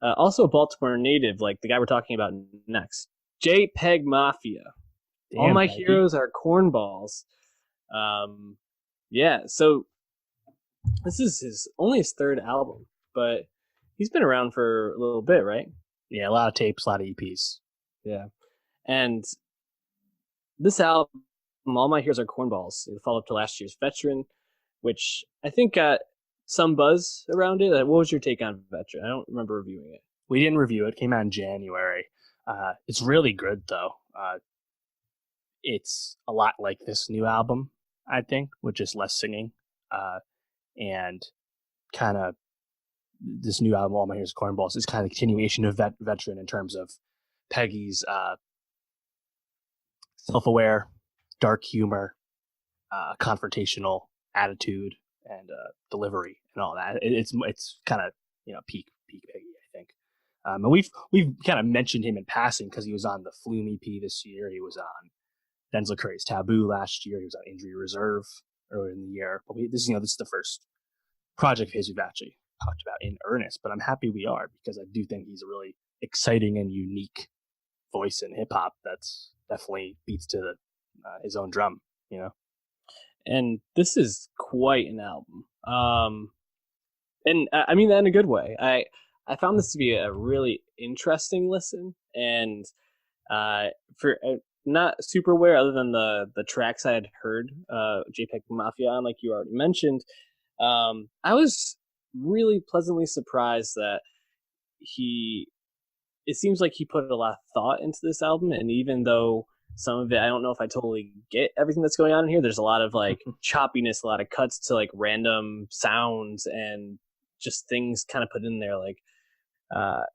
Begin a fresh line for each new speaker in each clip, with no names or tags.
Also a Baltimore native, like the guy we're talking about next. JPEGMAFIA. All
Damn,
my
Peggy.
heroes are cornballs. Um, yeah, so this is his third album, but he's been around for a little bit, right?
Yeah, a lot of tapes, a lot of EPs.
Yeah. And this album, All My Heroes Are Cornballs, the follow up to last year's Veteran, which I think got some buzz around it. What was your take on Veteran? I don't remember reviewing it.
We didn't review it. It came out in January. It's really good, though. It's a lot like this new album, I think, with just less singing. And kind of this new album, All My Heroes Are Cornballs, is kind of a continuation of Veteran in terms of Peggy's self-aware, dark humor, confrontational attitude, and delivery, and all that. It's kind of peak Peggy, I think. And we've kind of mentioned him in passing because he was on the Flume EP this year. He was on Denzel Curry's Taboo last year. He was on Injury Reserve earlier in the year. But this is the first project of his we've actually talked about in earnest. But I'm happy we are, because I do think he's a really exciting and unique voice in hip hop that's definitely beats to his own drum,
And this is quite an album. And I mean that in a good way. I found this to be a really interesting listen, and for not super aware other than the tracks I had heard JPEGMAFIA on, like you already mentioned. I was really pleasantly surprised that it seems like he put a lot of thought into this album, and even though some of it, I don't know if I totally get everything that's going on in here. There's a lot of like choppiness, a lot of cuts to like random sounds and just things kind of put in there, like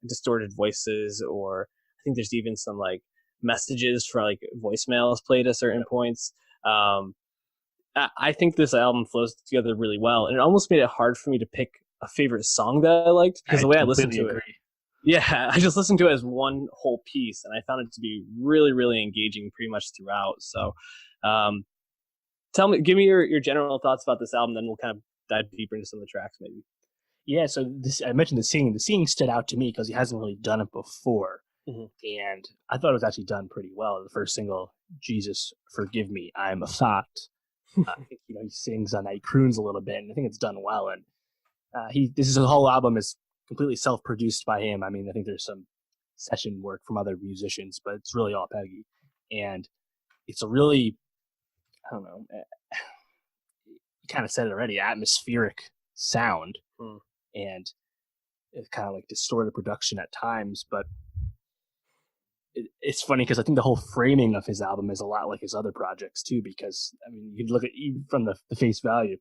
distorted voices, or I think there's even some like messages for like voicemails played at certain points. I think this album flows together really well, and it almost made it hard for me to pick a favorite song that I liked, because
I
the way I listened
completely
to it,
agree.
yeah, I just listened to it as one whole piece, and I found it to be really, really engaging pretty much throughout. So, um, give me your general thoughts about this album, then we'll kind of dive deeper into some of the tracks, maybe.
Yeah, so I mentioned the singing. The singing stood out to me because he hasn't really done it before,
Mm-hmm.
and I thought it was actually done pretty well. The first single, "Jesus Forgive Me, I'm a Thought," I think he sings on that, he croons a little bit, and I think it's done well. And this whole album is completely self-produced by him. I mean, I think there's some session work from other musicians, but it's really all Peggy, and it's a really, I don't know, you kind of said it already, atmospheric sound.
Mm.
And it's kind of like distorted production at times, but it's funny because I think the whole framing of his album is a lot like his other projects too, because I mean, you can look at, even from the face value,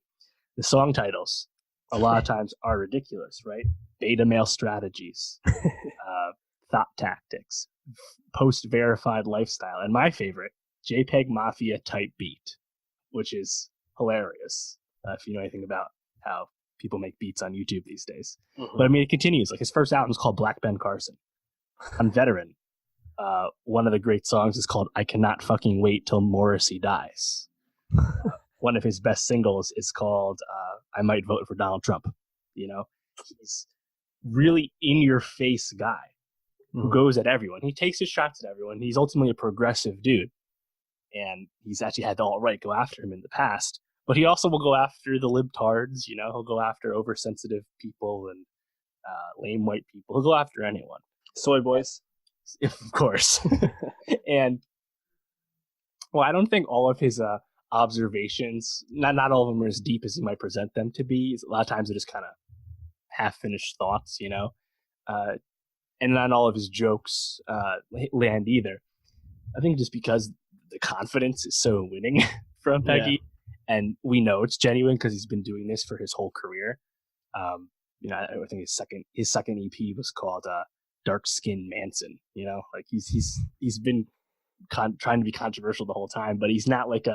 the song titles a lot of times are ridiculous, right? Beta male strategies, thought tactics, post verified lifestyle, and my favorite, JPEGMAFIA type beat, which is hilarious if you know anything about how people make beats on YouTube these days.
Mm-hmm.
But I mean, it continues. Like his first album is called Black Ben Carson. On Veteran, one of the great songs is called "I Cannot Fucking Wait Till Morrissey Dies." One of his best singles is called "I Might Vote for Donald Trump." He's really in your face guy who goes at everyone. He takes his shots at everyone. He's ultimately a progressive dude, and he's actually had the alt-right go after him in the past. But he also will go after the libtards, he'll go after oversensitive people and lame white people. He'll go after anyone.
Soy boys.
Of course. And, well, I don't think all of his observations, not all of them are as deep as he might present them to be. A lot of times they're just kind of half-finished thoughts, and not all of his jokes land either. I think just because the confidence is so winning from Peggy. Yeah. And we know it's genuine because he's been doing this for his whole career. I think his second EP was called "Dark Skin Manson." Like he's been trying to be controversial the whole time, but he's not like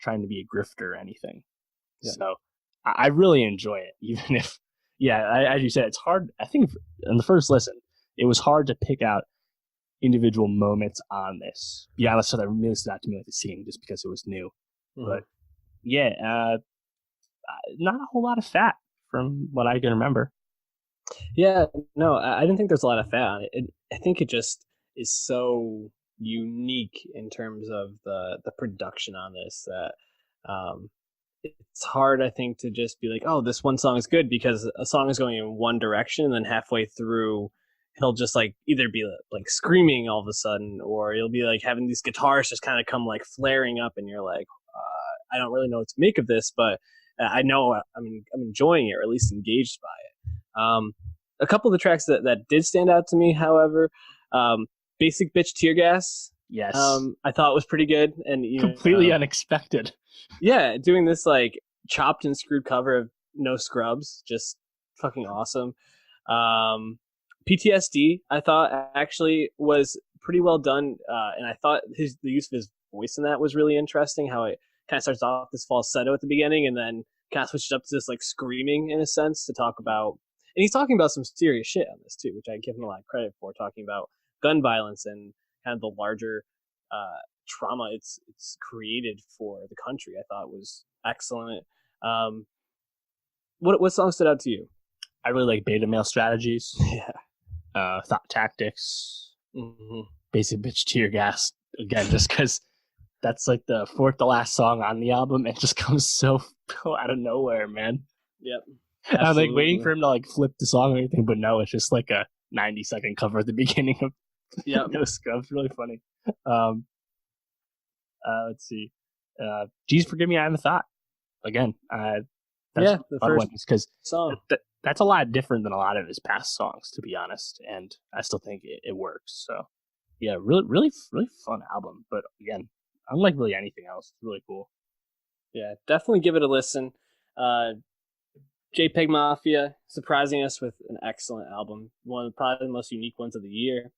trying to be a grifter or anything. Yeah. So I really enjoy it, even if, as you said, it's hard. I think in the first listen, it was hard to pick out individual moments on this. Be honest, so that really stood out to me, like the singing, just because it was new. But not a whole lot of fat from what I can remember.
Yeah, no, I didn't think there's a lot of fat on it. I think it just is so unique in terms of the production on this that um, it's hard, I think, to just be like, oh, this one song is good because a song is going in one direction, and then halfway through, he'll just like either be like screaming all of a sudden, or he'll be like having these guitars just kind of come like flaring up, and you're like, I don't really know what to make of this, but I know I'm enjoying it, or at least engaged by it. A couple of the tracks that did stand out to me, however, um, "Basic Bitch Tear Gas,"
Yes.
I thought was pretty good, and
Completely unexpected.
yeah, doing this like chopped and screwed cover of No Scrubs, just fucking awesome. Um, PTSD, I thought actually was pretty well done, and I thought the use of his voice in that was really interesting. How it kind of starts off this falsetto at the beginning, and then kind of switches up to this like screaming in a sense to talk about, and he's talking about some serious shit on this too, which I give him a lot of credit for, talking about gun violence and kind of the larger trauma it's created for the country. I thought was excellent. Um, what song stood out to you?
I really like Beta Male Strategies,
Yeah.
Thought Tactics,
Mm-hmm.
Basic Bitch Tear Gas. Again, just because that's like the fourth to last song on the album. It just comes so out of nowhere, man.
Yep.
I'm like waiting
Absolutely.
for him to like flip the song or anything, but no, it's just like a 90-second cover at the beginning of
Yep.
No Scrubs. Really funny. Um, let's see. Geez, forgive me, I haven't thought. Again, that's
Yeah, the
a fun
first
one because
song.
that's a lot different than a lot of his past songs, to be honest. And I still think it works. So yeah, really, really, really fun album. But again, unlike really anything else, it's really cool.
Yeah, definitely give it a listen. Uh, JPEG Mafia surprising us with an excellent album, one of probably the most unique ones of the year.